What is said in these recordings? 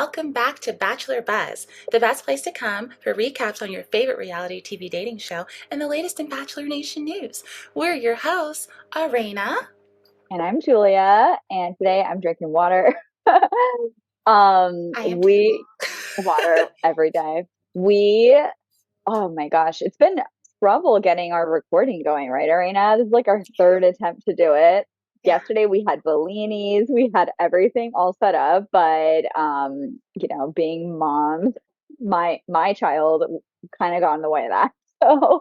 welcome back to Bachelor Buzz, the best place to come for recaps on your favorite reality TV dating show and the latest in Bachelor Nation news. We're your hosts, Arena. And I'm Julia, and today I'm drinking water. I am too. We water every day. We, oh my gosh, it's been trouble getting our recording going, right, Arena? This is like our third attempt to do it. Yeah. Yesterday we had Bellinis, we had everything all set up, but being moms, my child kind of got in the way of that. So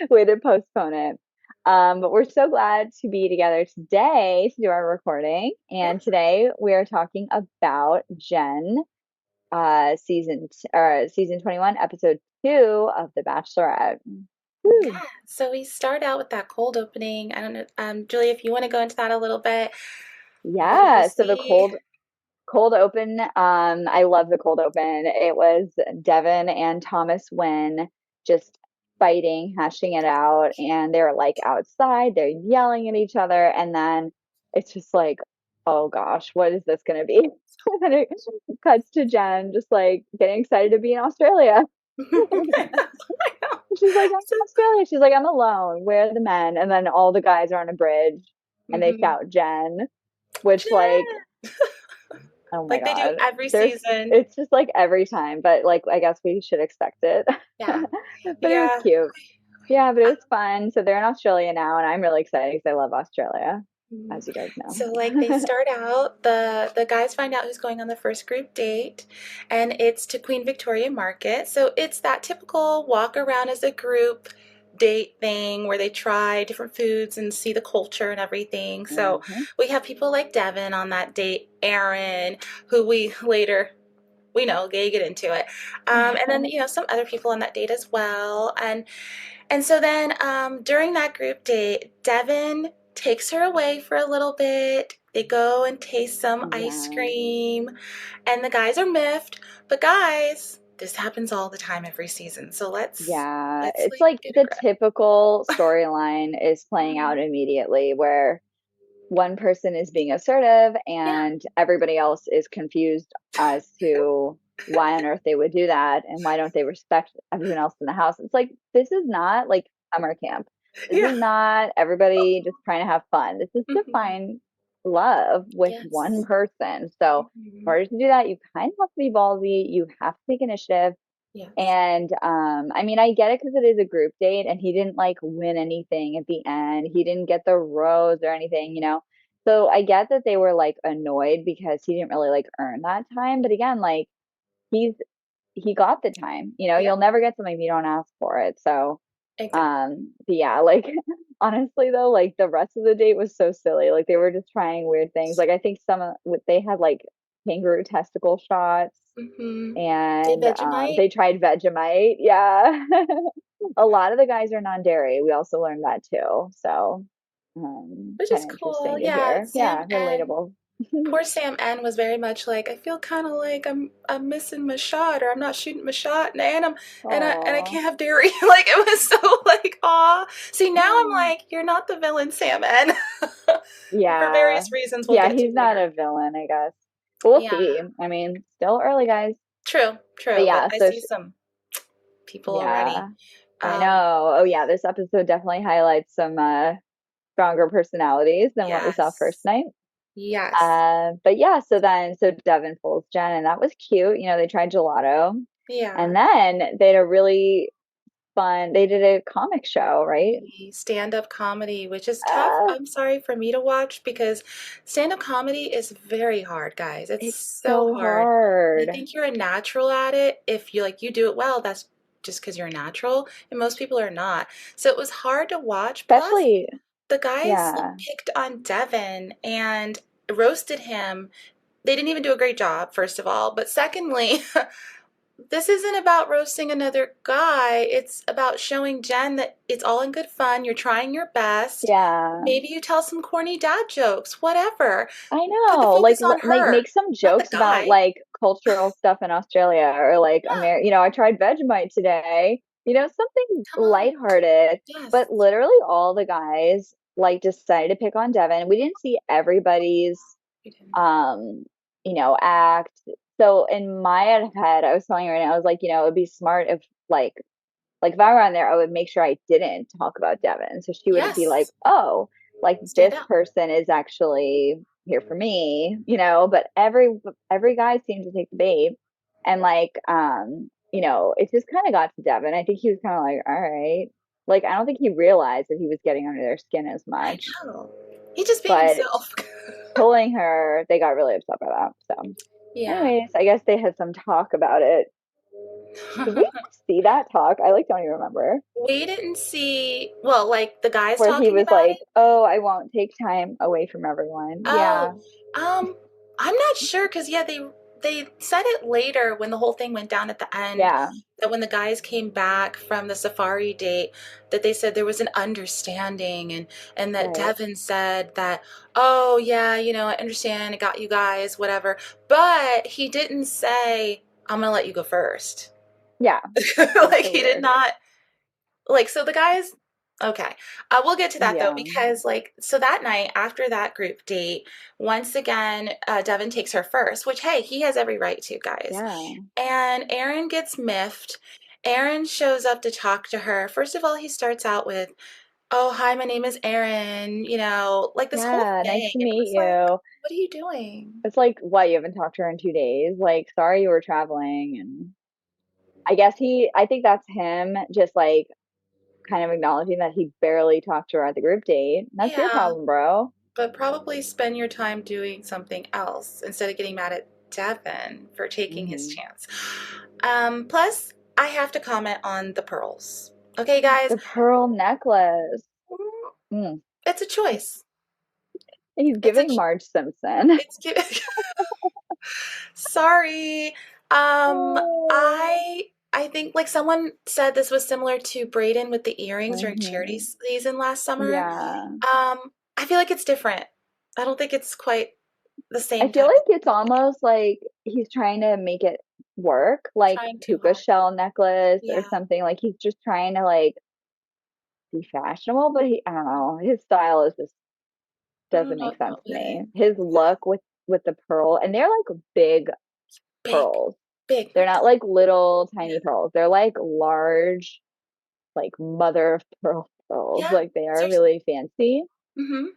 we had to postpone it. But we're so glad to be together today to do our recording. And today we are talking about Jenn, season 21, episode 2 of The Bachelorette. Yeah. Woo. So we start out with that cold opening. I don't know, Julia, if you want to go into that a little bit. What did we Yeah, so the see? cold open, I love the cold open. It was Devin and Thomas Wynn just fighting, hashing it out, and they're like outside, they're yelling at each other, and then it's just like, oh gosh, what is this gonna be? And then it cuts to Jen just like getting excited to be in Australia. I know. She's like, I'm So, in Australia. She's like, I'm alone. Where are the men? And then all the guys are on a bridge and they mhm. shout Jen, which like, Jen! oh my Like they do God. every There's season. it's just like every time, but like I guess we should expect it. Yeah. But it was Yeah. cute. Yeah, but it was fun. So they're in Australia now, and I'm really excited because I love Australia, Mhm. as you guys know. So like they start out, the guys find out who's going on the first group date, and it's to Queen Victoria Market. So it's that typical walk around as a group date thing where they try different foods and see the culture and everything. So Mhm. we have people like Devin on that date, Aaron, who we later we know they get into it, and then some other people on that date as well, and so then during that group date, Devin takes her away for a little bit. They go and taste some ice Yeah. cream, and the guys are miffed. But guys, this happens all the time every season. So Yeah, let's it's like like get a the grip. typical storyline is playing out Mhm. immediately where one person is being assertive Yeah. and everybody else is confused as to why on earth they would do that and why don't they respect everyone else in the house. It's like this is not like summer camp. This Yeah. is not everybody just trying to have fun. This is to Hmm. find love with one Yes. person. So in Hmm. order to do that, you kind of have to be ballsy. You have to take initiative. Yes. And I mean, I get it because it is a group date, and he didn't like win anything at the end. He didn't get the rose or anything. So I get that they were like annoyed because he didn't really like earn that time. But again, like he's he got the time. Yeah. You'll never get something if you don't ask for it. So Exactly. but yeah, like honestly though, like the rest of the date was so silly. Like they were just trying weird things. Like I think they had like kangaroo testicle shots Hmm. Did and Vegemite, they tried Vegemite. Yeah. A lot of the guys are non-dairy. We also learned that too. So, which kind is of cool. interesting to Yeah. hear. Sam Yeah, and relatable. poor Sam N was very much like, I feel kind of like I'm missing my shot, or I'm not shooting my shot, and I Oh, can't have dairy. Like it was so like, aw. See, now I'm like, you're not the villain, Sam N. For yeah. various reasons we'll Yeah, get to he's not later. a villain, I guess. We'll Yeah, see. I mean, still early, guys. true, But true. But yeah, I so see some people already. yeah, I Um, know. Oh yeah, this episode definitely highlights some stronger personalities than what we saw first yes, night. yes, But yeah, so Devin pulls Jen, and that was cute. They tried gelato, yeah. and then they had a really fun. They did a comic show, right? Stand-up comedy, which is tough. Uh, I'm sorry for me to watch because stand-up comedy is very hard, guys. It's it's so so hard. And I hard, think you're a natural at it. If you do it well, that's just because you're natural, and most people are not. So it was hard to watch. Plus, especially the guys yeah. picked on Devin and roasted him. They didn't even do a great job, first of all. But secondly, this isn't about roasting another guy. It's about showing Jen that it's all in good fun. You're trying your best. Yeah, Maybe you tell some corny dad jokes, whatever. I Put the know. Like focus on her, make some not the jokes about guy. like cultural stuff in Australia or like Yeah, I tried Vegemite today. Something come on. lighthearted. Yes. But literally all the guys like decided to pick on Devin. We didn't see everybody's You didn't. um, act. so in my head, I was telling you right now, I was like, it'd be smart if like if I were on there, I would make sure I didn't talk about Devin. So she wouldn't be like, Yes, oh, like stand this out. person is actually here for me, but every guy seemed to take the bait. And like it just kind of got to Devin. I think he was kind of like, all right. Like I don't think he realized that he was getting under their skin as I much. know. He just being But himself. pulling her, they got really upset by that. So Yeah. anyways, I guess they had some talk about it. Did we see that talk? I like don't even remember. We didn't see, well, like the guys Where he talking was about like, it. "Oh, I won't take time away from everyone." Yeah, Oh, I'm not sure because yeah, they said it later when the whole thing went down at the end yeah, that when the guys came back from the safari date that they said there was an understanding and that right. Devin said that, oh yeah, I understand, I got you guys, whatever, but he didn't say I'm gonna let you go first. Yeah, that's Like so he did weird. not, like, so the guys, okay, we'll get to that though, Yeah, because like, so that night after that group date, once again, Devin takes her first, which, hey, he has every right to, guys. yeah, And Aaron gets miffed. Aaron shows up to talk to her. First of all, he starts out with, oh, hi, my name is Aaron, like this whole yeah. Nice thing. to And it meet was like, you. what are you doing? It's like, what, you haven't talked to her in 2 days? Like, sorry you were traveling, and I guess I think that's him, just like kind of acknowledging that he barely talked to her at the group date. That's your Yeah, problem, bro. but probably spend your time doing something else instead of getting mad at Devin for taking his Hmm. chance. Plus, I have to comment on the pearls. Okay, guys, The pearl necklace. Mm. it's a choice. He's It's a giving Marge Simpson. it's sorry. Um, Oh. I think like someone said this was similar to Braden with the earrings during charity Hmm. season last summer. Yeah. I feel like it's different. I don't think it's quite the I same feel type of like it's almost like he's trying to make it work, like trying too puka hard. shell necklace or Yeah. something. Like he's just trying to like be fashionable, but I don't know. His style is just I don't doesn't know make sense about to it. me. His look with the pearl, and they're like big Big, pearls. big, They're not not tiny. like little Yeah. tiny pearls. They're like large, like mother of pearl pearls. Yeah. Like they are Seriously. really fancy. Mm-hmm.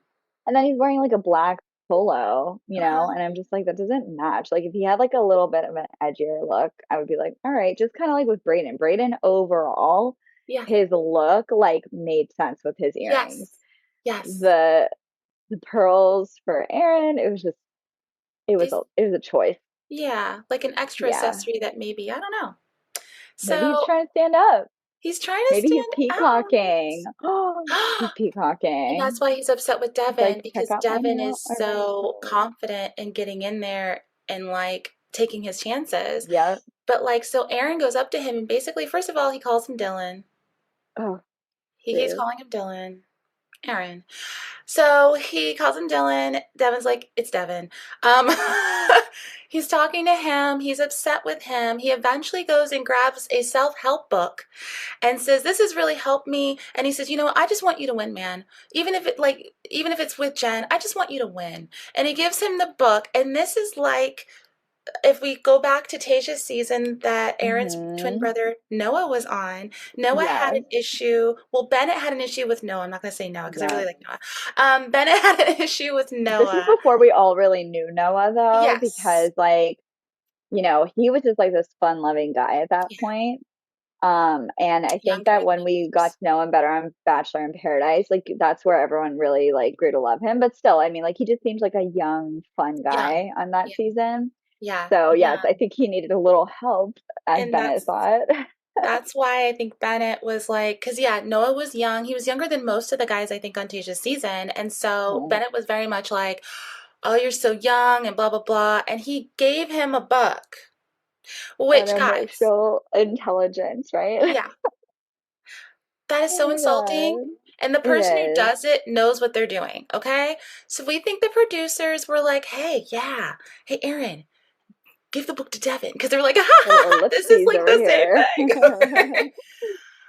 And then he's wearing like a black polo, Uh-huh. and I'm just like, that doesn't match. Like if he had like a little bit of an edgier look, I would be like, all right, just kind of like with Braden. Braden overall, Yeah. his look like made sense with his earrings. Yes. Yes. The the pearls for Aaron, These, it was a choice. yeah, like an extra Yeah. accessory that maybe, I don't know. Maybe he's So trying to stand up. he's trying to Maybe he's stand peacocking. Oh, he's out. And that's peacocking. why he's upset with He's like, Devin check because out my Devin new is so arrival. confident in getting in there and like taking his chances. Yep. But like, so Aaron goes up to him and basically, first of all, he calls him Dylan. Oh, He keeps rude. calling him Dylan. Aaron. So he calls him Dylan. Devin's like, it's Devin. Um, he's talking to him. He's upset with him. He eventually goes and grabs a self help book and says, this has really helped me. And he says, I just want you to win, man. Even if it's with Jenn, I just want you to win. And he gives him the book. And this is like, if we go back to Tasha's season that Aaron's twin Hmm. brother Noah was on, Noah had Yes. an issue. Well, Bennett had an issue with Noah. I'm not going to say Noah because I really Yep. like Noah. Bennett had an issue with This is Noah. before we all really knew Noah, though, Yes. because like, he was just like this fun-loving guy at that Yeah. point. And I think Younger that in when the we got years. to know him better on Bachelor in Paradise, like that's where everyone really like grew to love him. But still, I mean, like he just seems like a young, fun Young. guy on that Yeah. season. Yeah. So yes, I Young. think he needed a little help, as And Bennett thought. that's why I think Bennett was like, because yeah, Noah was young. He was younger than most of the guys I think on Tasha's season, and so Oh, Bennett was very much like, "Oh, you're so young," and blah blah blah. And he gave him a book, an which guys, emotional intelligence, right? yeah, that is Oh so my insulting. God. And the It person who is. does it knows what they're doing. Okay, so we think the producers were like, "Hey, yeah, hey, Aaron, give the book to Devin," because they were like, "Ha Little ha ha, this is ellipses like over the same here. thing."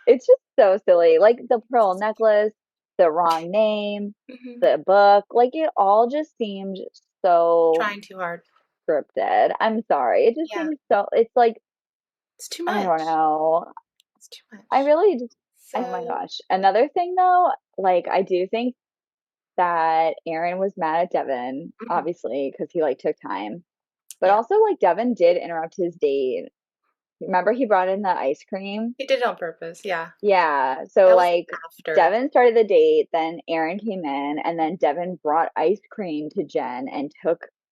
It's just so silly. Like the pearl necklace, the wrong name, Mhm. the book, like it all just seemed so Trying too hard. scripted. I'm sorry. It just Yeah, seems so, it's like, it's too I don't much. know. It's too I much. really just, oh my So, gosh. Another thing though, like I do think that Aaron was mad at Devin, mhm. obviously, because he like took time. But Yeah, also like Devin did interrupt his date. Remember he brought in the ice cream? he did it on purpose. Yeah, Yeah. So that was like after. Devin started the date, then Aaron came in, and then Devin brought ice cream to Jen and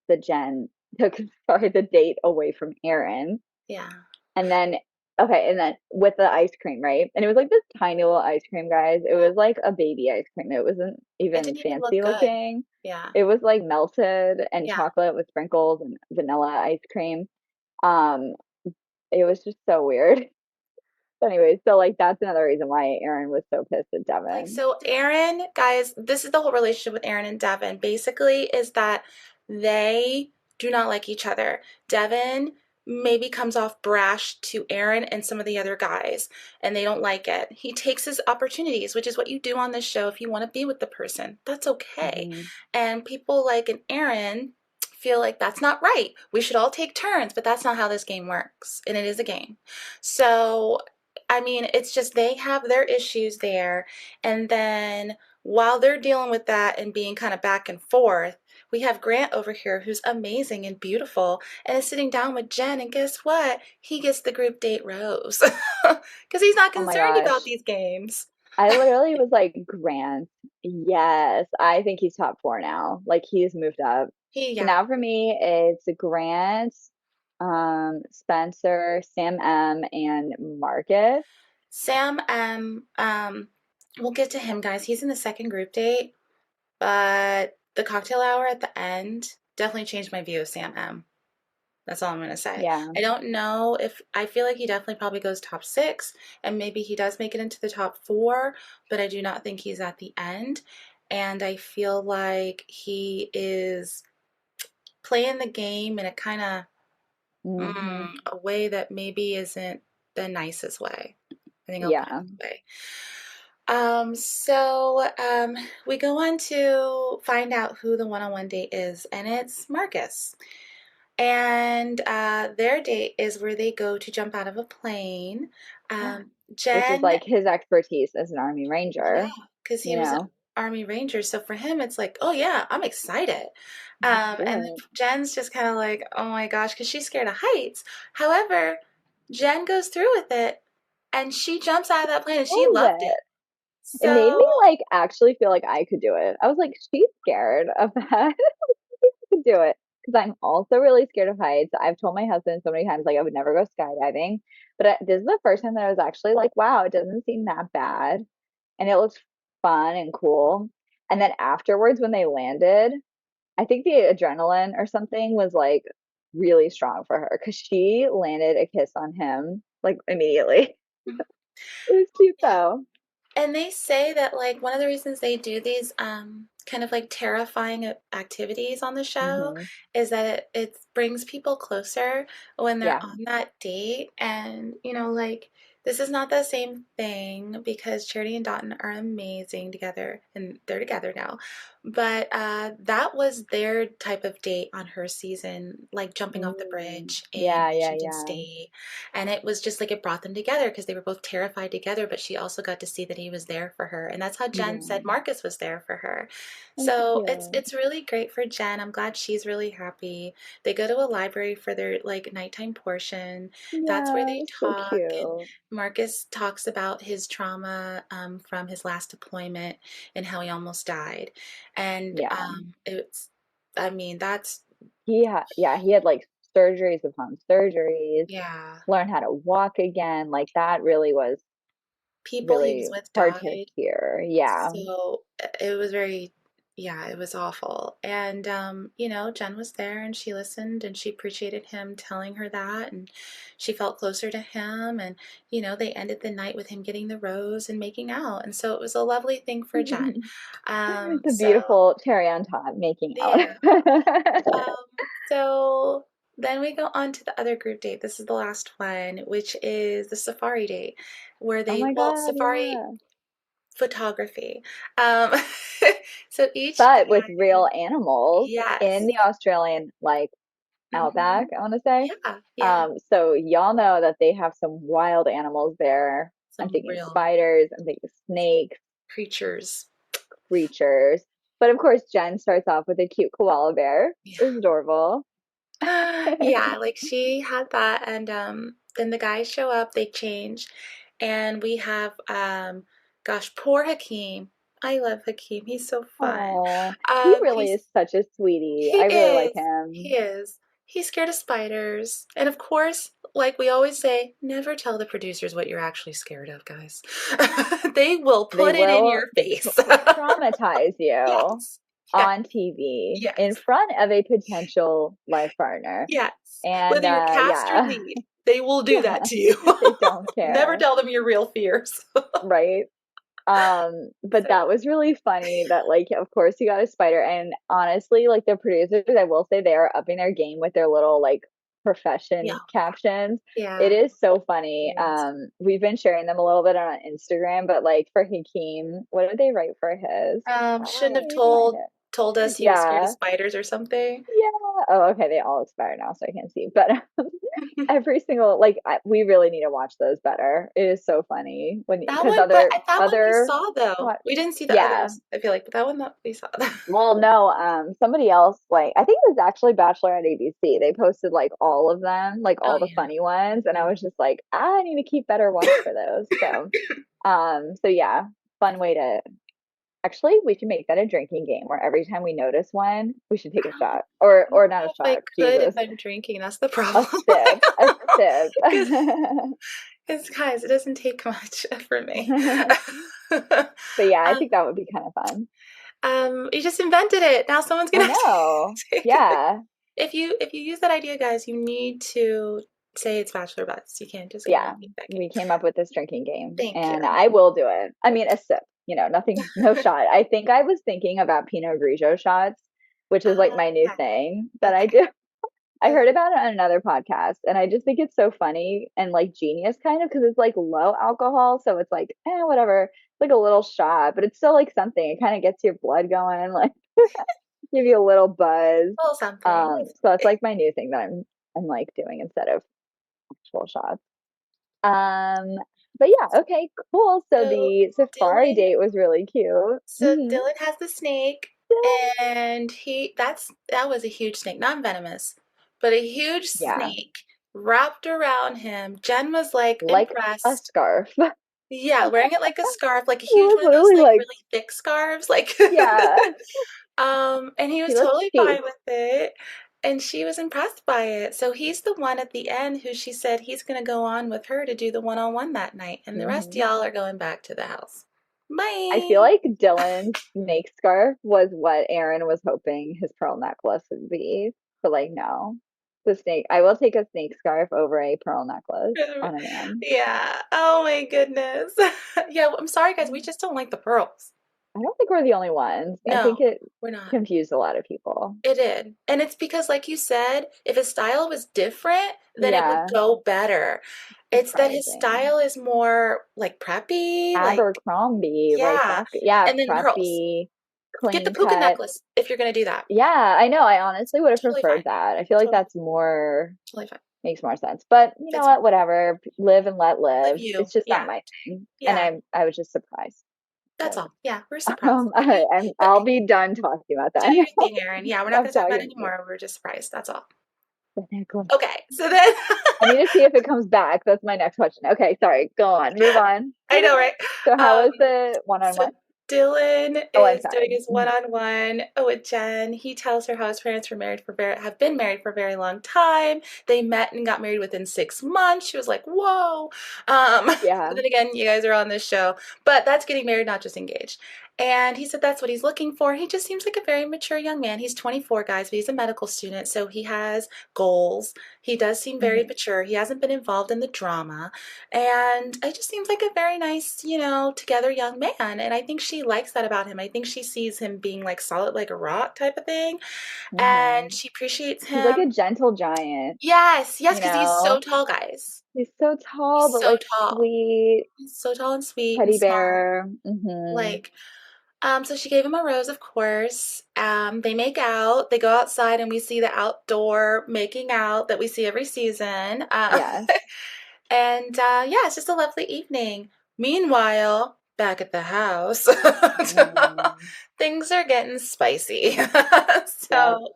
the Jen took sorry the date away from Aaron. Yeah. And then okay, and then with the ice cream, right? And it was like this tiny little ice cream, guys. It Yeah. was like a baby ice cream. It wasn't It even didn't even look fancy good. looking. Yeah. It was like melted and Yeah. chocolate with sprinkles and vanilla ice cream. Um, it was just so weird. Anyway, so like that's another reason why Aaron was so pissed at Like, Devin. so Aaron, guys, this is the whole relationship with Aaron and Devin. Basically, is that they do not like each other. Devin maybe comes off brash to Aaron and some of the other guys, and they don't like it. He takes his opportunities, which is what you do on this show if you want to be with the person. That's okay. Hmm. And people like an Aaron feel like that's not right. We should all take turns, but that's not how this game works. And it is a game. So, I mean, it's just they have their issues there. And then while they're dealing with that and being kind of back and forth, we have Grant over here who's amazing and beautiful and is sitting down with Jen. And guess what? He gets the group date rose because he's not Oh my concerned about gosh. these games. I literally was like, Grant, yes. I think he's top four now. Like he's moved up. So Yeah. now for me, it's Grant, Spencer, Sam M, and Marcus. Sam, we'll get to him, guys. He's in the second group date, but the cocktail hour at the end definitely changed my view of Sam M. That's all I'm gonna say. Yeah. I don't know if I feel like he definitely probably goes top six, and maybe he does make it into the top four, but I do not think he's at the end. And I feel like he is playing the game in a kind of Hmm. a way that maybe isn't the nicest way. I think I'll put it Yeah. that way. So we go on to find out who the one-on-one date is, and it's Marcus. And their date is where they go to jump out of a plane. Which is Jen, like his expertise as an Army yeah, Ranger, because he you was an know? Army Ranger. So for him, it's like, oh yeah, I'm excited. Let's do And then it. Jen's just kind of like, oh my gosh, because she's scared of heights. However, Jen goes through with it and she jumps out of that plane and she Love loved it. it. It made So, me like actually feel like I could do it. I was like, she's scared of that. Could do it because I'm also really scared of heights. I've told my husband so many times like I would never go skydiving, but this is the first time that I was actually like, wow, it doesn't seem that bad, and it looks fun and cool. And then afterwards, when they landed, I think the adrenaline or something was like really strong for her because she landed a kiss on him like immediately. It was cute though. and they say that like one of the reasons they do these kind of like terrifying activities on the show Hmm. is that it brings people closer when they're Yeah. on that date. And like this is not the same thing because Charity and Dotton are amazing together and they're together now. But that was their type of date on her season, like jumping off the Mm. bridge in Yeah, yeah, Washington yeah. State. And it was just like it brought them together because they were both terrified together, but she also got to see that he was there for her. And that's how Jen Yeah. said Marcus was there for her. That's So it's cute. it's really great for Jen. I'm glad she's really happy. They go to a library for their like nighttime portion. That's where Yeah, they it's so talk, and cute. Marcus talks about his trauma from his last deployment and how he almost died. And Yeah. it's I mean, that's He had like surgeries upon surgeries, yeah. learn how to walk again. Like that really was People he was really with hard to died. hear. Yeah. So it was very, yeah, it was awful. And, Jen was there and she listened and she appreciated him telling her that. And she felt closer to him. And, they ended the night with him getting the rose and making out. And so it was a lovely thing for Jen. The So, beautiful cherry on top making out. yeah. So then we go on to the other group date. This is the last one, which is the safari date, where Oh my God, safari yeah. photography. Um, so each But with guy, real animals in yes, the Australian like Outback, I want to say. Yeah, yeah. So y'all know that they have some wild animals there. I'm Some thinking real spiders, I'm thinking snakes, creatures. creatures. But of course, Jen starts off with a cute koala bear. Yeah. It was adorable. Yeah, like she had that and then the guys show up, they change, and we have gosh, poor Hakeem. I love Hakeem. He's so fun. Oh, he really He's is such a sweetie. he I really like is. him. He is. He's scared of spiders. And of course, like we always say, never tell the producers what you're actually scared of, guys. They will They put it in will your face. traumatize you Yes. Yes. on TV in Yes. front of a potential life partner. Yes. And Whether you're cast or yeah, lead, they will do that yeah, to you. they don't Never care, tell them your real fears. right? But So, that was really funny that like of course you got a spider and honestly like the producers, I will say they are upping their game with their little like yeah. profession captions. It Yeah. is so funny. Yes. We've been sharing them a little bit on Instagram, but like for Hakeem, what did they write for his? Shouldn't Let have me find told us it. he was scared of Yeah. spiders or something. Yeah. Oh, okay. They all expire now, so I can't see. But every single like we really need to watch those better. It is so funny when That because one, but that one we other saw though. what We didn't see the yeah. others. I feel like, but that one that we saw. Well, no, somebody else like I think it was actually Bachelorette ABC. They posted like all of them, like Oh all the yeah. funny ones, and I Mhm. was just like, I need to keep better watch for those. So yeah, fun way to actually we should make that a drinking game where every time we notice one, we should take a shot. I don't Or not a know if I shot, could if Jesus. I'm drinking. That's the A problem. sip. A sip. Because guys, it doesn't take much for me. But yeah, I um, think that would be kind of fun. you just invented it. Now someone's I gonna have to know. take it. Yeah. If you use that idea, guys, you need to say it's Bachelor Butts. You can't just give me Yeah, feedback. we came up with this drinking game Thank you. and I will do it. I mean, a sip, nothing, no shot. I think I was thinking about Pinot Grigio shots, which is like my new Okay. thing that I Okay. do. I Okay. heard about it on another podcast and I just think it's so funny and like genius kind of because it's like low alcohol. So it's like, whatever. It's like a little shot, but it's still like something. It kind of gets your blood going, like give you a little buzz. A little something. So it's like my new thing that I'm like doing instead of actual shots. Um, but yeah, okay, cool. So So the safari Dylan, date was really cute. so Dylan has the snake, and that was a huge snake, not venomous, but a huge Yeah, snake wrapped around him. Jen was like like a impressed. scarf. It Yeah, wearing it like a scarf, like a huge was one of those literally like like, really thick scarves, like yeah, and he was he looked totally cute. fine with it. And she was impressed by it. So he's the one at the end who she said he's going to go on with her to do the one-on-one that night. And the rest of Hmm. y'all are going back to the house. I feel Bye. like Dylan's snake scarf was what Aaron was hoping his pearl necklace would be. But like, no, the snake. I will take a snake scarf over a pearl necklace on a man. Yeah. Oh my goodness. Yeah, I'm sorry guys, we just don't like the pearls. I don't think we're the only ones. I think No, it we're not. confused a lot of people. It did. And it's because, like you said, if his style was different, then it would Yeah, go better. It's that his surprising. style is more like preppy, like, Abercrombie, right? yeah. That's good. Yeah, And then pearls. preppy, Get the clean puka cut. necklace if you're going to do that. Yeah, I know. I honestly would have Totally preferred fine. that. I feel like Totally, that's more totally fine. makes more sense. But you know It's fine. what? Whatever. Live and let Live live. you. It's just not Yeah. my thing. And Yeah. I was just surprised. That's So all. Yeah. We're surprised. Okay. I'll Okay. be done talking about Do that your now. thing, Erin. Yeah. We're not Stop going to talk about it talking about anymore. We're just surprised. That's all. the necklace. Okay. So then, I need to see if it comes back. That's my next question. Okay, sorry. Go on. Move on. I know, right? So how Um, was the So one-on-one? Dylan Oh, I'm is doing sorry. his one-on-one with Jen. He tells her how his parents have been married for a very long time. They met and got married within 6 months. She was like, "Whoa!" Yeah. But then again, you guys are on this show, but that's getting married, not just engaged. And he said that's what he's looking for. He just seems like a very mature young man. He's 24, guys, but he's a medical student, so he has goals. He does seem very Mhm. mature. He hasn't been involved in the drama. And it just seems like a very nice, together young man. And I think she likes that about him. I think she sees him being like solid like a rock type of thing. And Mhm. she appreciates He's like a him. gentle giant, Yes, yes, you because he's so know? tall, guys. He's so He's tall, but so like tall. sweet, He's so tall and sweet and teddy smart. bear. Hmm. Like, So she gave him a rose, of course. They make out. They go outside, and we see the outdoor making out that we see every season. Yes. And yeah, it's just a lovely evening. Meanwhile, back at the house, Mm, things are getting spicy. yeah. So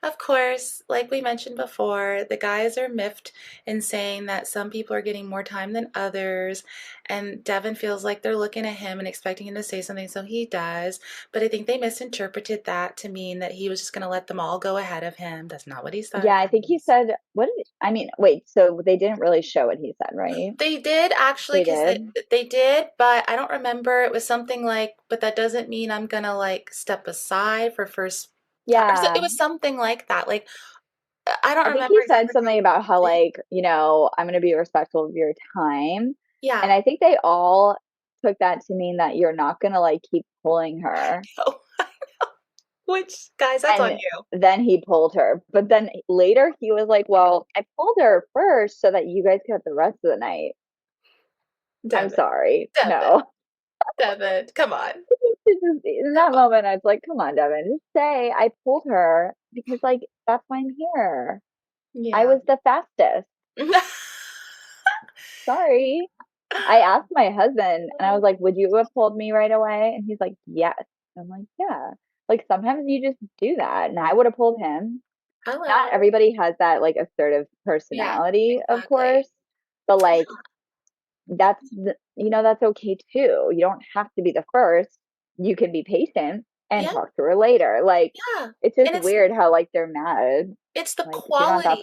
of course, like we mentioned before, the guys are miffed in saying that some people are getting more time than others, and Devin feels like they're looking at him and expecting him to say something, so he does. But I think they misinterpreted that to mean that he was just going to let them all go ahead of him. That's not what he Yeah, said, I think he guys. said, what did, I mean, wait, so they didn't really show what he said, right? They did actually, They because did? they did, but I don't remember. It was something like, but that doesn't mean I'm gonna like step aside for first time. Or so it Yeah. was something like that. Like I don't I think remember he said exactly how something he about how, put it. like, I'm going to be respectful of your time. And Yeah. I think they all took that to mean that you're not going to like keep pulling her. Oh, which, guys, that's on And you. then he pulled her. But then later he was like, well, I pulled her first so that you guys could have the rest of the night. I'm Devin, sorry. Devin, No. Devin, come on. In Come that moment, I was like, come on, Devin, just say I pulled her because, like, that's why I'm here. on. I Yeah. was the fastest. Sorry. I asked my husband and I was like, would you have pulled me right away? And he's like, yes. I'm like, yeah. Like sometimes you just do that. And I would have pulled him. Not Hello. everybody has that like assertive Yeah, personality, of exactly. course, but like that's okay too. You don't have to be the first. You can be patient and Yeah, talk to her later. Like yeah. it's just And weird how like they're mad. it's the Like if you're not that quality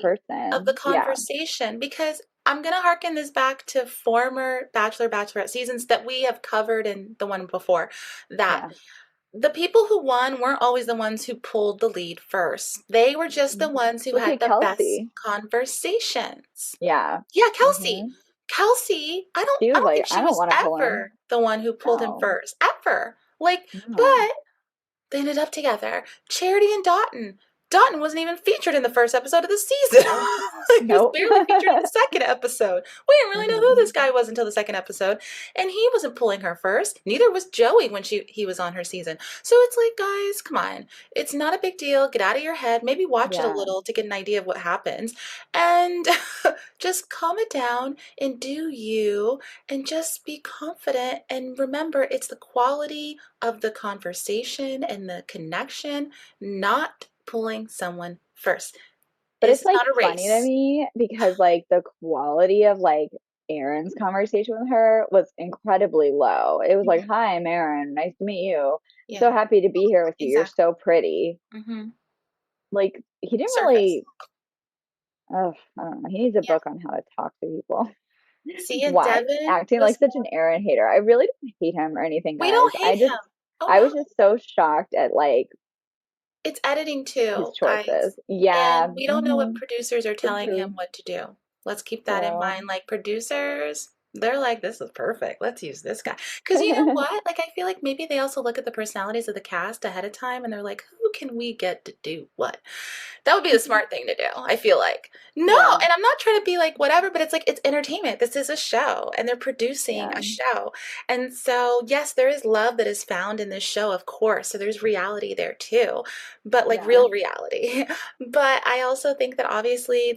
of the person. Yeah. conversation because I'm gonna harken this back to former Bachelor Bachelorette seasons that we have covered in the one before. That Yeah. the people who won weren't always the ones who pulled the lead first. They were just the Mhm. ones who Look had at the best Kelsey. conversations. Yeah. Yeah, Kelsey. Mhm. Kelsey, She I was don't like, think I she don't was want to pull him. ever the one who pulled him No. first. Ever. Like, No. but they ended up together. Charity and Dotton. Dotton wasn't even featured in the first episode of the season. Nope. Like he was Nope. barely featured in the second episode. We didn't really know who Mhm. this guy was until the second episode, and he wasn't pulling her first. Neither was Joey when he was on her season. So it's like, guys, come on. It's not a big deal. Get out of your head. Maybe watch it a Yeah. little to get an idea of what happens, and just calm it down and do you, and just be confident. And remember, it's the quality of the conversation and the connection, not pulling someone first. But This it's is like not a funny to race. me because like the quality of like Aaron's conversation with her was incredibly low. It was like, Mhm. "Hi, I'm Aaron. Nice to meet you. So Yeah, happy to be here with you. You're exactly. so pretty." Hmm. Like he didn't Surface. really oh, I don't know. He needs a Yeah. book on how to talk to people. See, and Why? Devin Acting like was such an more, Aaron hater. I really don't hate him or anything, we guys. don't hate him. Oh I was no. just so shocked at like It's editing his too, choices. guys. Yeah. And we don't know what Mm-hmm. producers are True, telling him true. what to do. Let's keep that in True. mind. Like producers, they're like, this is perfect. Let's use this guy. Because you know what? Like, I feel like maybe they also look at the personalities of the cast ahead of time and they're like, who can we get to do what? That would be the smart thing to do, I feel like. No, Yeah. and I'm not trying to be like whatever, but it's like it's entertainment. This is a show and they're producing a Yeah. show. And so, yes, there is love that is found in this show, of course. So there's reality there too, but like Yeah. real reality. But I also think that obviously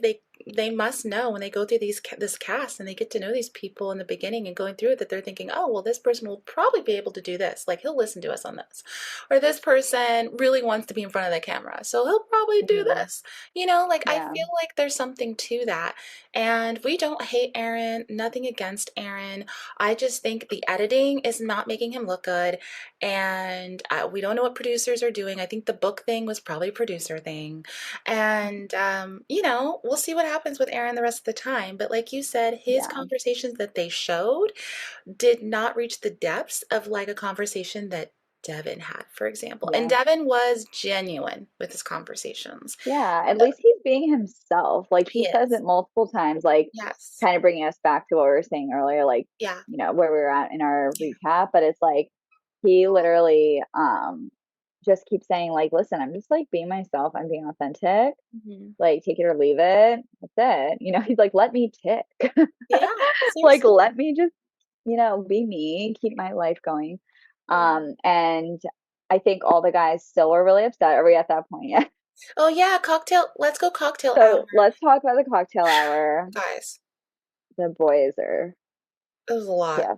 they must know when they go through this cast and they get to know these people in the beginning and going through it that they're thinking, oh well, this person will probably be able to do this, like he'll listen to us on this, or this person really wants to be in front of the camera, so he'll probably do Mhm. this. Like I Yeah. feel like there's something to that, and we don't hate Aaron, nothing against Aaron. I just think the editing is not making him look good, and we don't know what producers are doing. I think the book thing was probably a producer thing, and we'll see what happens with Aaron the rest of the time. But like you said, his Yeah. conversations that they showed did not reach the depths of like a conversation that Devin had, for example. And Yeah. Devin was genuine with his conversations. Yeah. At least he's being himself. Like He he says is. it multiple times, like Yes. kind of bringing us back to what we were saying earlier, like, Yeah. where we were at in our Yeah. recap. But it's like he literally just keeps saying, like, listen, I'm just like being myself. I'm being authentic. Hmm. Like, take it or leave it. That's it. He's like, let me tick. Yeah. Like, Seriously. let me just, be me, keep my life going. And I think all the guys still were really upset. Are we at that point yet? Oh yeah, cocktail. Let's go cocktail hour, So let's talk about the cocktail hour. guys. The boys are, It was a lot. yeah,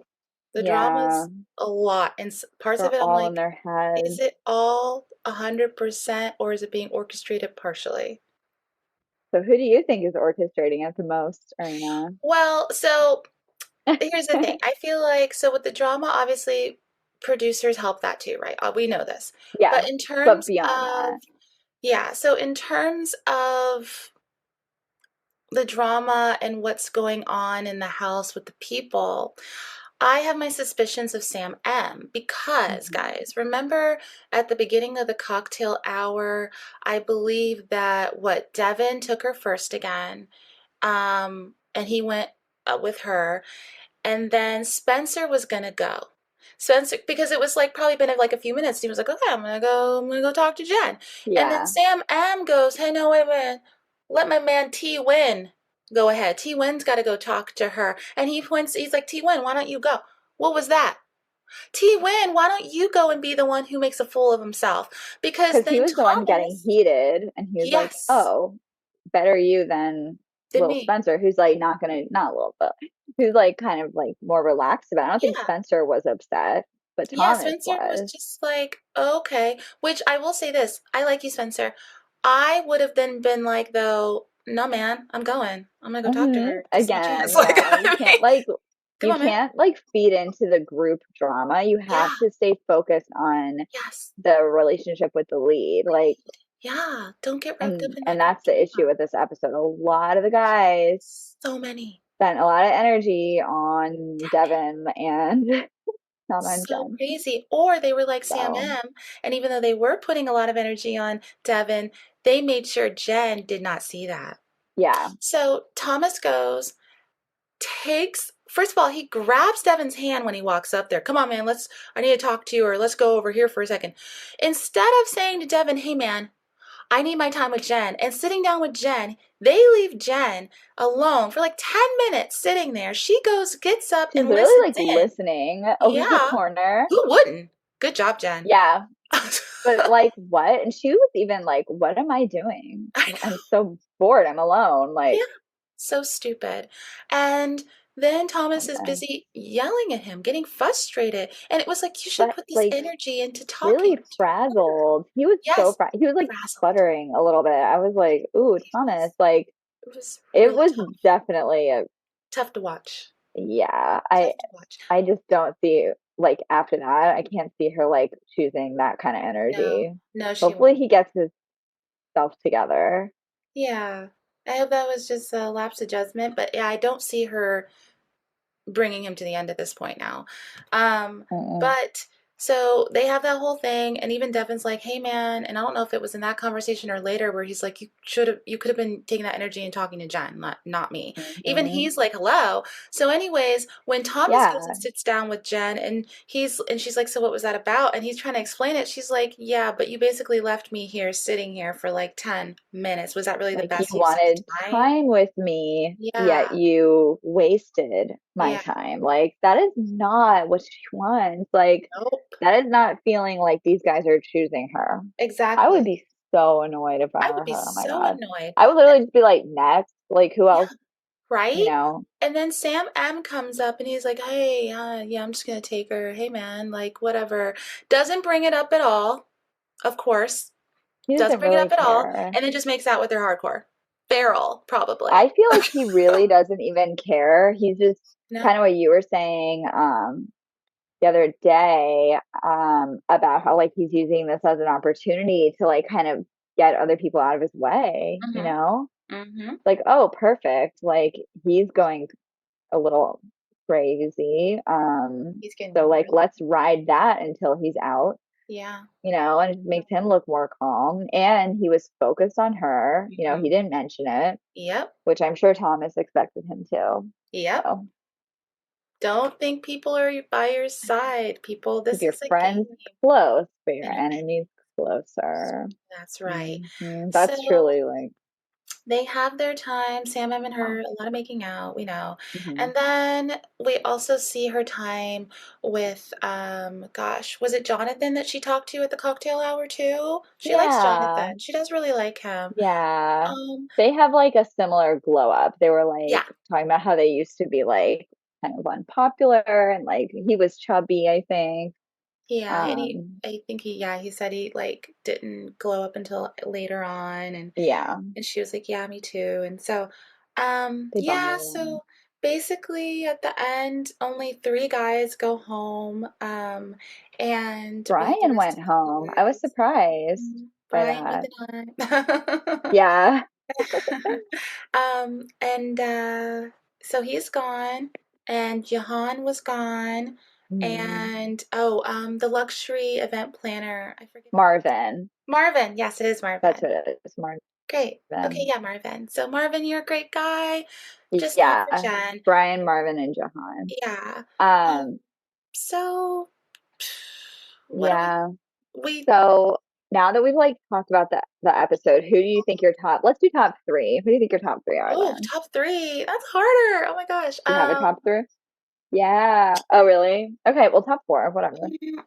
The yeah, drama's a lot, and parts of they're it, I'm all in like, their is heads. it all 100% or is it being orchestrated partially? So who do you think is orchestrating it the most, Arena? Well, so here's the thing. I feel like so with the drama, obviously producers help that too, right? We know this. Yeah, But in but terms beyond of that, yeah, so in terms of the drama and what's going on in the house with the people, I have my suspicions of Sam M because, mhm. guys, remember at the beginning of the cocktail hour, I believe that what Devin took her first again, and he went with her, and then Spencer was gonna go. Spencer, because it was like probably been like a few minutes. He was like, "Okay, I'm gonna go talk to Jen," and then Yeah, Sam M goes, "Hey, no, wait a minute, let my man T Win go ahead. T Win's got to go talk to her," and he points. He's like, "T Win, why don't you go?" What was that? T Win, why don't you go and be the one who makes a fool of himself? Because because he then was the one getting Thomas, heated, and he was like, yes, "Oh, better you than than Little me, Spencer, who's like not gonna, not little, but who's like kind of like more relaxed about it." I don't think yeah. Spencer was upset, but Yeah, Thomas Spencer was was. just like, "Oh, okay." Which I will say this, I like you, Spencer. I would have then been like, though, no, man, I'm going. I'm gonna go talk to her. This is my chance. Again, Like, yeah, you I mean, can't like come on, man. feed into the group drama. You Yeah, have to stay focused on yes. the relationship with the lead. Like, Yeah, don't get wrapped up in and that group that's the issue drama. with this episode. A lot of the guys So many. spent a lot of energy on Devin and not on So Jen. crazy. Or they were like Sam So M, and even though they were putting a lot of energy on Devin, they made sure Jen did not see that. yeah, So Thomas goes, takes first of all, he grabs Devin's hand when he walks up there. Come on, man, I need to talk to you, or let's go over here for a second. Instead of saying to Devin, hey man, I need my time with Jen, and sitting down with Jen, they leave Jen alone for like 10 minutes sitting there. She goes, gets up she's and literally listens like in. listening over the Yeah. corner. Who wouldn't? Good job, Jen. Yeah, but like what? And she was even like, "What am I doing? I I'm know. so bored. I'm alone." Yeah. Like, So stupid. And then Thomas is okay. busy yelling at him, getting frustrated. And it was like, you should But put this like energy into really talking to her. frazzled. He was so Yes, he was like frazzled. sputtering a little bit. I was like, "Ooh, It Thomas." was, Like it was it really was tough. definitely a Tough to watch. yeah. Tough to watch. I just don't see like after that, I can't see her like choosing that kind of No, energy. no, she Hopefully won't. he gets himself together. Yeah. I hope that was just a lapse of judgment. But yeah, I don't see her bringing him to the end at this point now. Mm-mm. But so they have that whole thing, and even Devin's like, "Hey, man," and I don't know if it was in that conversation or later where he's like, you could have been taking that energy and talking to Jen, not me." Even Mhm. he's like, "Hello." So, anyways, when Thomas goes and Yeah, sits down with Jen, and she's like, "So what was that about?" And he's trying to explain it. She's like, "Yeah, but you basically left me here sitting here for like 10 minutes. Was that really the like you best use of wanted time?" time with me, yet Yeah, you wasted my yeah, time. Like that is not what she wants. Like nope, that is not feeling like these guys are choosing her. I would exactly. be so annoyed if I I would were be her. Oh my so God. annoyed. I would literally just be like, next. Like who Yeah, else, you right? know? And then Sam M comes up and he's like, "Hey, yeah, I'm just gonna take her. Hey, man, like whatever." Doesn't bring it up at all, of course. He Doesn't doesn't bring it really up at all, care. and then just makes out with her hardcore. Feral, I probably. feel like he really doesn't even care. He's just kind No. of what you were saying the other day about how like he's using this as an opportunity to like kind of get other people out of his way, you Mm-hmm. know? Mm-hmm. Like, oh, perfect. Like he's going a little crazy. He's getting So like really, let's ride that until he's out, yeah. and it makes him look more calm. And he was focused on her. He Mm-hmm. didn't mention it, Yep. which I'm sure Thomas expected him to. Yep. So Don't think people are by your side, people. keep This your is a friends game. close, but your And your enemies closer. that's right. That's So truly like. They have their time, Sam and Oh. her, a lot of making out, we know. Hmm. And then we also see her time with, gosh, was it Jonathan that she talked to at the cocktail hour too? She likes Yeah. Jonathan. She does really like him. Yeah. Um, They have like a similar glow up. They were yeah, like talking about how they used to be like kind of unpopular and like he was chubby, I think. yeah, and Um, I think yeah, he said he like didn't glow up until later on, yeah, and she was like, yeah, me too. And so, they bonded yeah, a lot. so basically at the end, only three guys go home, and we have the Brian rest went of home. I the was boys. surprised by Brian with that. an eye. Yeah. And so he's gone, and Johan was gone, Mhm. and the luxury event planner, I forget his name. Marvin. Marvin. Yes, it is That's Marvin. what it is. Great. Okay, Marvin. yeah, Marvin. So Marvin, you're a great guy, just not for Yeah. Jen. Brian, Marvin, and Johan. Yeah. Um, Um, so what do yeah. we So now that we've like talked about the episode, who do you think your top? Let's do top three. Who do you think your top three are oh, then? top three. That's harder. Oh my gosh. Do you have a top three? Yeah. Oh, really? Okay. Well, top four, whatever.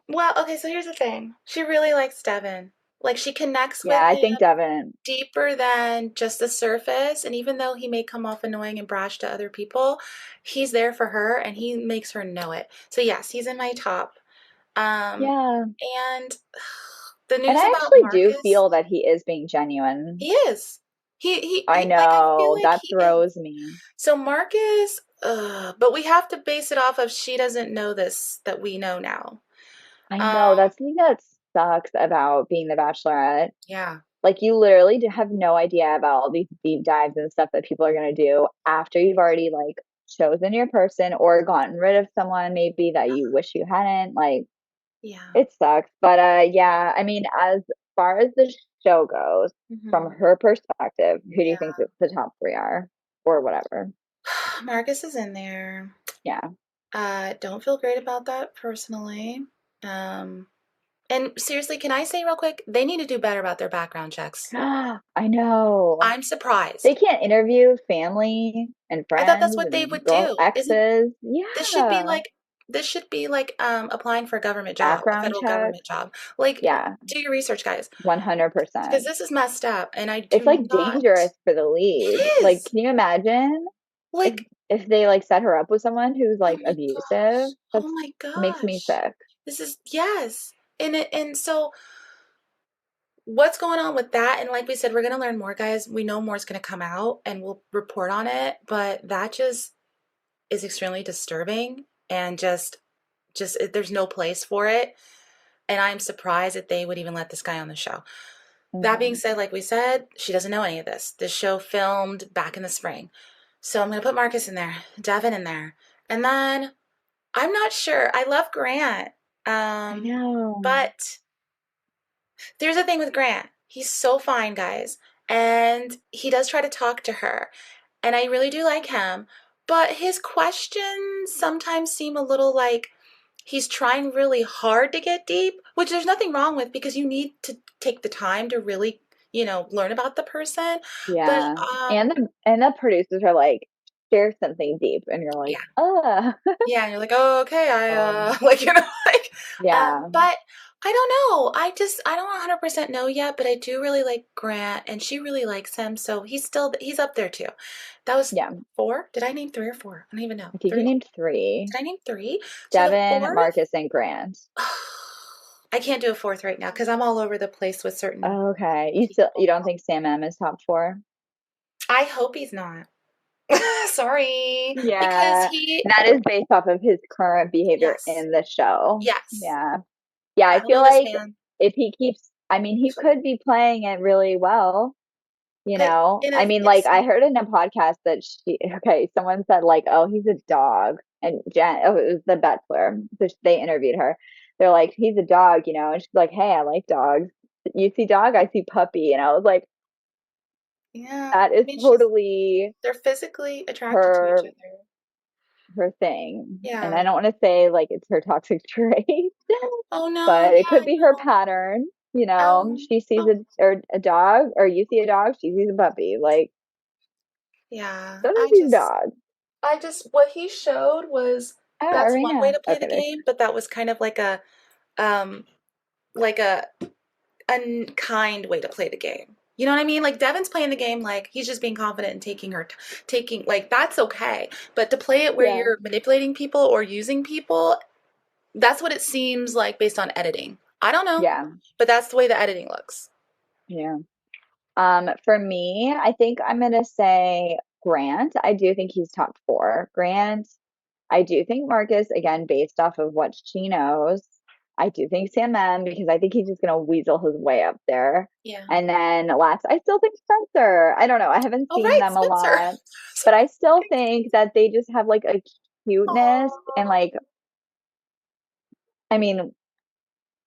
Well, okay, so here's the thing. She really likes Devin. Like she connects Yeah, with I him think Devin. deeper than just the surface. And even though he may come off annoying and brash to other people, he's there for her and he makes her know it. So yes, he's in my top. Um, Yeah. and the And news I about actually do Marcus, feel that he is being genuine. he is. I Like I feel know like that he is. throws me. So Marcus, but we have to base it off of she doesn't know this that we know now. I Um, know that's the thing that sucks about being the Bachelorette. yeah. Like you literally have no idea about all these deep dives and stuff that people are gonna do after you've already like chosen your person or gotten rid of someone maybe that you wish you hadn't. Like Yeah. it sucks. But yeah, I mean, as far as the show goes, from Hmm. her perspective, who do you think Yeah. the top three are? Or whatever. Marcus is in there. Yeah. Don't feel great about that personally. Um, and seriously, can I say real quick, they need to do better about their background checks. I know. I'm They surprised. can't interview family and I thought that's friends what they and would girl do. Isn't exes. this should be Yeah. like this should be like applying for a government job, a Background federal check. government job. Like Yeah. do your research, guys, because 100%. this is messed up, and I It's do like not. dangerous for the It lead. Like, is can you imagine if like, if they like set her up with someone who's oh like my abusive? gosh, oh That's my makes me gosh, sick. this is yes, and so what's going on with that? And like we said, we're going to learn more, guys. We know more is going to come out and we'll report on it, but that just is extremely disturbing and just there's no place for it. And I'm surprised that they would even let this guy on the show. That being Mhm. said, like we said, she doesn't know any of this. This show filmed back in the spring. So I'm going to put Marcus in there, Devin in there. And then I'm not sure. I love Grant. I Um, know. but there's a thing with Grant. He's so fine, guys. And he does try to talk to her. And I really do like him. But his questions sometimes seem a little like he's trying really hard to get deep, which there's nothing wrong with because you need to take the time to really, learn about the person. But Yeah. And the producers are like, share something deep, and you're like, yeah. Yeah, and you're like, "Oh, okay, I, um, like, like, yeah, but I don't know. I don't 100% know yet, but I do really like Grant, and she really likes him, so he's up there too. That was yeah. four? Did I name three or four? I don't even know. I think you Three? named three: Did I name three? So the Devin, fourth? Marcus, and Grant. I can't do a fourth right now because I'm all over the place with certain Okay, you people. don't think Sam M is top four? I hope he's not. Sorry, because Yeah, he, that is based off of his current behavior yes, in the show. yes. Yeah. Yeah, I I don't feel know this like man, if he keeps, I mean, he could be playing it really well, you but know? in I a mean, in a like I heard in a podcast that okay, someone said like, "Oh, he's a dog." And Jen, oh, it was The Bachelor. So they interviewed her. They're like, "He's a dog," you know? And she's like, "Hey, I like dogs. You see dog, I see puppy." And I was like, Yeah, that I is mean, totally they're physically attracted to each her other. her thing. And I Yeah. don't want to say like it's her toxic trait, Oh no, but it yeah, could I be her know. pattern. You know, she sees Oh, a dog, or you see a dog, she sees a puppy. Like, Yeah. So does these dogs. I just what he showed was Oh, that's one way Arena. to play the Okay, there. game, but that was kind of um like a unkind way to play the game. You know what I mean? Like Devin's playing the game like he's just being confident and taking like that's okay. But to play it where Yeah, you're manipulating people or using people, that's what it seems like based on editing. I don't know, yeah, but that's the way the editing looks. yeah. For me, I think I'm gonna say Grant. I do think he's top four. Grant, I do think Marcus, again, based off of what she knows. I do think Sam M because I think he's just gonna weasel his way up there. Yeah. And then last, I still think Spencer. I don't know. I haven't Oh seen right, them a Spencer. lot, but I still think that they just have like a cuteness and Oh, like, I mean,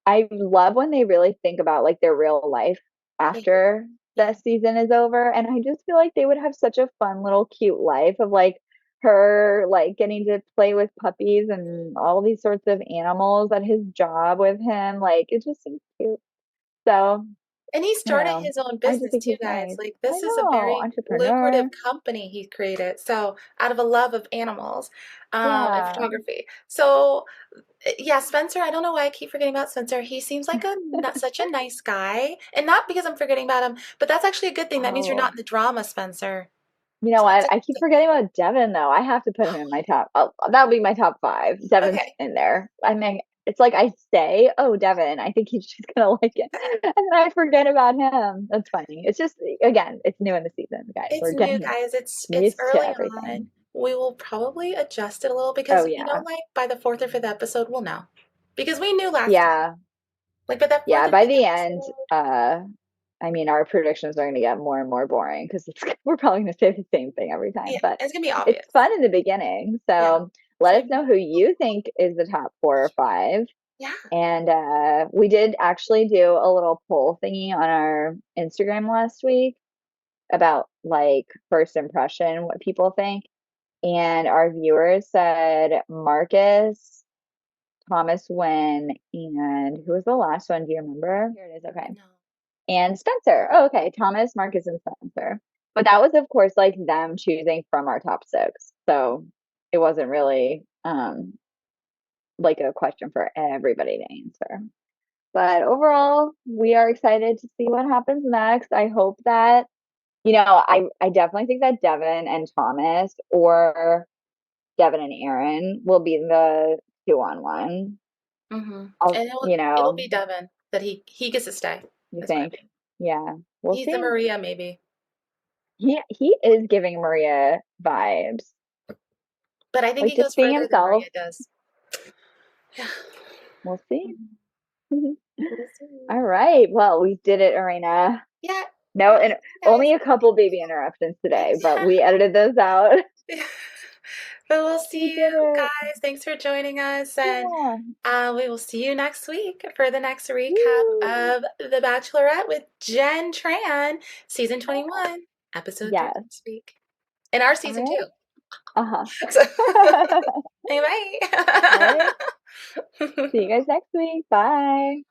I love when they really think about like their real life yeah, after yeah. the season is over. And I just feel like they would have such a fun little cute life of like her like getting to play with puppies and all these sorts of animals at his job with him. Like it just seems cute. So, And he you started know, his own I just business think too, he's guys. nice. Like I this is a know, very lucrative entrepreneur. company he created. So out of a love of animals, and Yeah. photography. So yeah, Spencer. I don't know why I keep forgetting about Spencer. He seems like not such a nice guy, and not because I'm forgetting about him, but that's actually a good thing. That means you're not Oh, in the drama, Spencer. you know So that's what? I keep forgetting about Devin though. I have to put him in my top. Oh, that'll be my top five. Devin's okay. in there. I mean, it's like I say, "Oh, Devin, I think he's just gonna like it," and then I forget about him. That's funny. It's just again, it's new in the season, guys. It's We're new, getting guys. It's used to early on. everything. We will probably adjust it a little Oh because yeah, like by the fourth or fifth episode, we'll know. Because we knew last time. yeah, Like by that fourth yeah. or By fifth the end, episode, I mean, our predictions are gonna get more and more boring because we're probably gonna say the same thing every time. yeah, But it's gonna be it's obvious. fun in the beginning. Yeah, So it's let gonna us be know who you think is the top four or five. yeah. And we did actually do a little poll thingy on our Instagram last week about like first impression, what people think. And our viewers said Marcus, Thomas Wynn, and who was the last one? Do you remember? Here it is. Okay. No. And Spencer. Oh, okay. Thomas, Marcus, and Spencer. But that was, of course, like them choosing from our top six. So it wasn't really like a question for everybody to answer. But overall, we are excited to see what happens next. I hope that, I definitely think that Devin and Thomas or Devin and Aaron will be the 2-on-1. Mm-hmm. I'll, And it'll be Devin that he gets to stay. you That's my think? opinion. Yeah, we'll He's the see. Maria maybe, He is giving Maria vibes, but I think like he just goes being further than himself. Maria does. Yeah. We'll see. We'll see. All right. Well, we did it, Arena. Yeah. No, All and right, guys. only a couple baby interruptions today, but Yeah. we edited those out. But we'll We see you did it. guys. Thanks for joining us. And Yeah. we will see you next week for the next recap Woo. of The Bachelorette with Jen Tran, season 21, episode 3 Yes. this week. And our All season right. 2. Uh-huh. So, All right. anyway. See you guys next week. Bye.